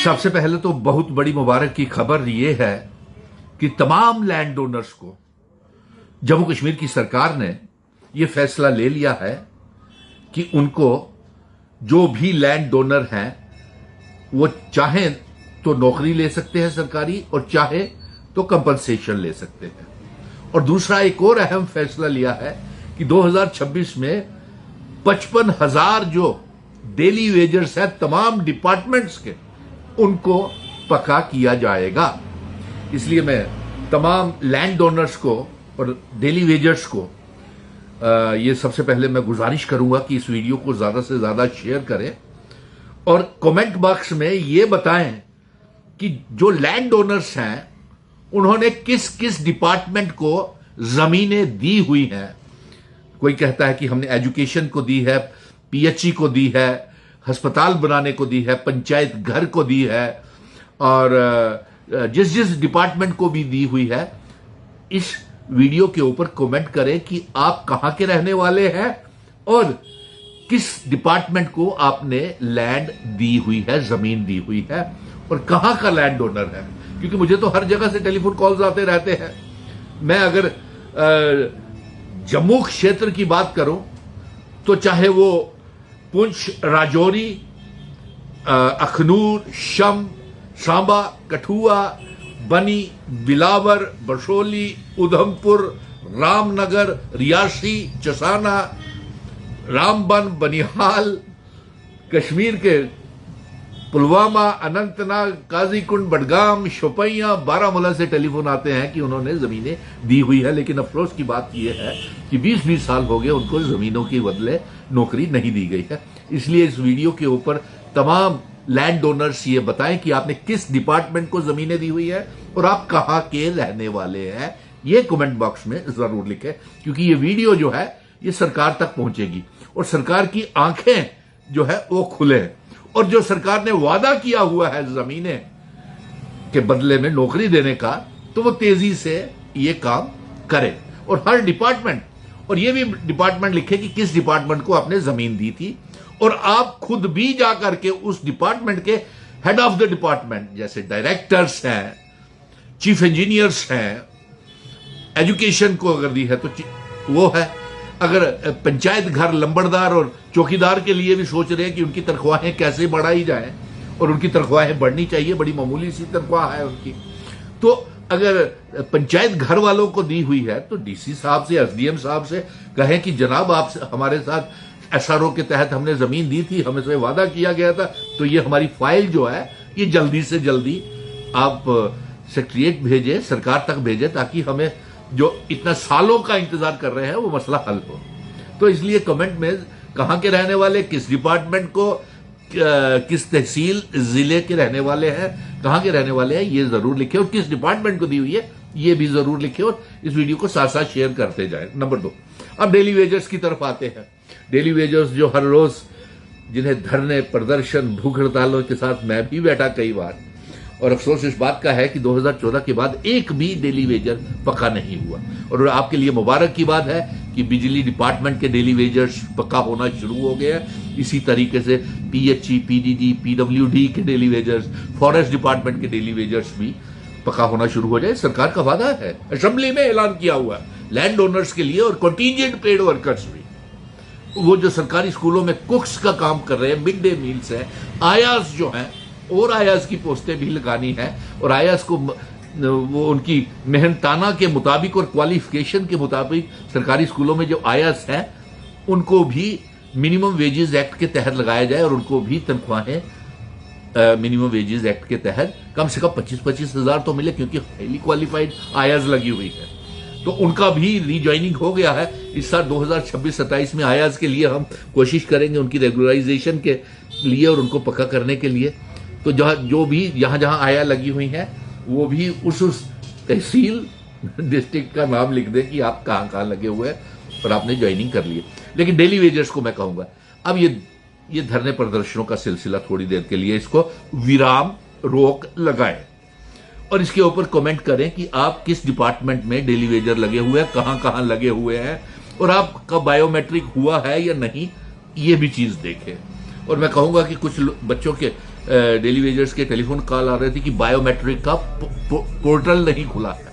सबसे पहले तो बहुत बड़ी मुबारक की खबर यह है कि तमाम लैंड डोनर्स को जम्मू कश्मीर की सरकार ने यह फैसला ले लिया है कि उनको जो भी लैंड डोनर हैं वो चाहे तो नौकरी ले सकते हैं सरकारी और चाहे तो कंपनसेशन ले सकते हैं। और दूसरा एक और अहम फैसला लिया है कि 2026 में 55,000 जो डेली वेजर्स हैं तमाम डिपार्टमेंट्स के उनको पक्का किया जाएगा। इसलिए मैं तमाम लैंड डोनर्स को और डेली वेजर्स को ये सबसे पहले मैं गुजारिश करूंगा कि इस वीडियो को ज्यादा से ज्यादा शेयर करें और कमेंट बॉक्स में ये बताएं कि जो लैंड डोनर्स हैं उन्होंने किस किस डिपार्टमेंट को जमीनें दी हुई हैं। कोई कहता है कि हमने एजुकेशन को दी है, पीएचई को दी है, अस्पताल बनाने को दी है, पंचायत घर को दी है और जिस जिस डिपार्टमेंट को भी दी हुई है। इस वीडियो के ऊपर कमेंट करें कि आप कहां के रहने वाले हैं और किस डिपार्टमेंट को आपने लैंड दी हुई है, जमीन दी हुई है और कहां का लैंड डोनर है। क्योंकि मुझे तो हर जगह से टेलीफोन कॉल्स आते रहते हैं। मैं अगर जम्मू क्षेत्र की बात करूं तो चाहे वो पुंछ, राजौरी, अखनूर, शम, सांबा, कठुआ, बनी, बिलावर, बशोली, उधमपुर, रामनगर, रियासी, चसाना, रामबन, बनिहाल, कश्मीर के पुलवामा, अनंतनाग, काजीकुंड, बडगाम, शोपियां, बारामूला से टेलीफोन आते हैं कि उन्होंने जमीनें दी हुई है। लेकिन अफसोस की बात यह है कि 20-20 साल हो गए उनको जमीनों के बदले नौकरी नहीं दी गई है। इसलिए इस वीडियो के ऊपर तमाम लैंड डोनर्स ये बताएं कि आपने किस डिपार्टमेंट को जमीनें दी हुई है और आप कहां के रहने वाले हैं। ये कमेंट बॉक्स में जरूर लिखें क्योंकि ये वीडियो जो है ये सरकार तक पहुंचेगी और सरकार की आंखें जो है वो खुले और जो सरकार ने वादा किया हुआ है जमीनें के बदले में नौकरी देने का तो वो तेजी से ये काम करे। और हर डिपार्टमेंट और ये भी डिपार्टमेंट लिखे कि किस डिपार्टमेंट को आपने जमीन दी थी और आप खुद भी जाकर के उस डिपार्टमेंट के हेड ऑफ द डिपार्टमेंट जैसे डायरेक्टर्स हैं, चीफ इंजीनियर्स हैं, एजुकेशन को अगर दी है तो वो है, अगर पंचायत घर, लंबड़दार और चौकीदार के लिए भी सोच रहे हैं कि उनकी तनख्वाहें कैसे बढ़ाई जाए और उनकी तनख्वाहें बढ़नी चाहिए, बड़ी मामूली सी तनख्वाह है उनकी, तो अगर पंचायत घर वालों को दी हुई है तो डीसी साहब से, एसडीएम साहब से कहें कि जनाब आप हमारे साथ एसआरओ के तहत हमने जमीन दी थी, हमें से वादा किया गया था, तो ये हमारी फाइल जो है ये जल्दी से जल्दी आप सेक्रेटरीट भेजें, सरकार तक भेजें ताकि हमें जो इतना सालों का इंतजार कर रहे हैं वो मसला हल हो। तो इसलिए कमेंट में कहां के रहने वाले, किस डिपार्टमेंट को, किस तहसील जिले के रहने वाले हैं, कहां के रहने वाले हैं ये जरूर लिखे और किस डिपार्टमेंट को दी हुई है ये भी जरूर लिखे और इस वीडियो को साथ साथ शेयर करते जाएं। नंबर 2, अब डेली वेजर्स की तरफ आते हैं। डेली वेजर्स जो हर रोज जिन्हें धरने, प्रदर्शन, भूख हड़तालों के साथ मैं भी बैठा कई बार और अफसोस इस बात का है कि 2014 के बाद एक भी डेली वेजर पक्का नहीं हुआ। और आपके लिए मुबारक की बात है कि बिजली डिपार्टमेंट के डेली वेजर्स पक्का होना शुरू हो गए हैं। इसी तरीके से पीएचई, पीडीडी, पीडब्ल्यूडी के डेली वेजर्स, फॉरेस्ट डिपार्टमेंट के डेली वेजर्स भी पक्का होना शुरू हो जाए। सरकार का वादा है, असेंबली में ऐलान किया हुआ है लैंड ओनर्स के लिए और कंटीजेंट पेड वर्कर्स भी, वो जो सरकारी स्कूलों में कुक्स का काम कर रहे हैं, मिड डे मील्स है, आयास जो है और आयास की पोस्टें भी लगानी है और आयास को वो उनकी मेहनताना के मुताबिक और क्वालिफिकेशन के मुताबिक सरकारी स्कूलों में जो आयास है उनको भी मिनिमम वेजेस एक्ट के तहत लगाया जाए और उनको भी तनख्वाहें मिनिमम वेजेस एक्ट के तहत कम से कम 25-25 हजार तो मिले क्योंकि हाईली क्वालिफाइड आयास लगी हुई है। तो उनका भी रीज्वाइनिंग हो गया है। इस साल 2026-27 में आयास के लिए हम कोशिश करेंगे उनकी रेगुलराइजेशन के लिए और उनको पक्का करने के लिए। तो जो भी जहां आया लगी हुई है वो भी उस तहसील डिस्ट्रिक्ट का नाम लिख दे कि आप कहां लगे हुए हैं और आपने ज्वाइनिंग कर ली। लेकिन डेली वेजर्स को मैं कहूंगा अब ये धरने प्रदर्शनों का सिलसिला थोड़ी देर के लिए इसको विराम, रोक लगाएं और इसके ऊपर कमेंट करें कि आप किस डिपार्टमेंट में डेली वेजर लगे हुए हैं, कहां लगे हुए हैं और आपका बायोमेट्रिक हुआ है या नहीं, ये भी चीज देखें। और मैं कहूंगा कि कुछ बच्चों के डेली वेजर्स के टेलीफोन कॉल आ रहे थे कि बायोमेट्रिक का पोर्टल नहीं खुला है।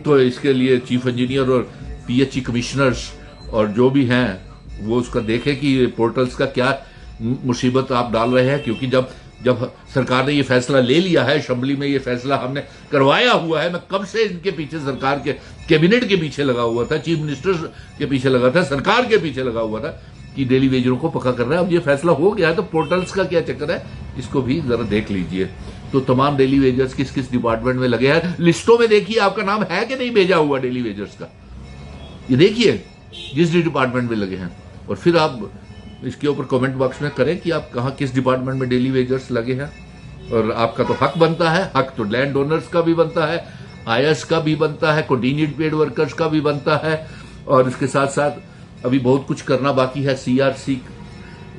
तो इसके लिए चीफ इंजीनियर और पीएचई कमिश्नर्स और जो भी हैं वो उसका देखें कि पोर्टल्स का क्या मुसीबत आप डाल रहे हैं, क्योंकि जब सरकार ने ये फैसला ले लिया है, असेंबली में ये फैसला हमने करवाया हुआ है। मैं कब से इनके पीछे, सरकार के कैबिनेट के पीछे लगा हुआ था, चीफ मिनिस्टर के पीछे लगा था, सरकार के पीछे लगा हुआ था कि डेली वेजरों को पक्का करना है। अब ये फैसला हो गया है तो पोर्टल्स का क्या चक्कर है, इसको भी जरा देख लीजिए। तो तमाम डेली वेजर्स किस किस डिपार्टमेंट में लगे हैं, लिस्टों में देखिए आपका नाम है कि नहीं भेजा हुआ डेली वेजर्स का, ये देखिए जिस डिपार्टमेंट में लगे हैं, और फिर आप इसके ऊपर कमेंट बॉक्स में करें कि आप कहाँ किस डिपार्टमेंट में डेली वेजर्स लगे हैं। और आपका तो हक बनता है, हक तो लैंड ओनर्स का भी बनता है, आईएएस का भी बनता है, कंटीजेंट पेड वर्कर्स का भी बनता है, और इसके साथ साथ अभी बहुत कुछ करना बाकी है। सीआरसी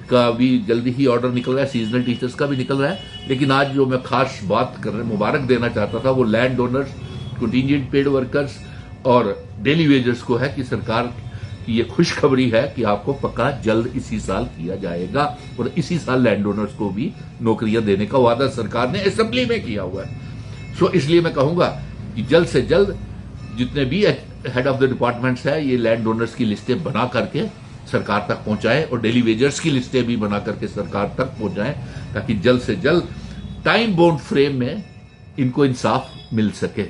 का भी जल्दी ही ऑर्डर निकल रहा है, सीजनल टीचर्स का भी निकल रहा है। लेकिन आज जो मैं खास बात करने मुबारक देना चाहता था वो land owners, contingent paid workers और डेली वेजर्स को है कि सरकार की ये खुशखबरी है कि आपको पक्का जल्द इसी साल किया जाएगा, और इसी साल लैंड ओनर्स को भी नौकरियां देने का वादा सरकार ने असेंबली में किया हुआ है। सो इसलिए मैं कहूंगा कि जल्द से जल्द जितने भी हेड ऑफ द डिपार्टमेंट्स है ये लैंड ओनर्स की लिस्टें बना करके सरकार तक पहुंचाएं, और डेली वेजर्स की लिस्टें भी बना करके सरकार तक पहुंचाएं, ताकि जल्द से जल्द टाइम बाउंड फ्रेम में इनको इंसाफ मिल सके।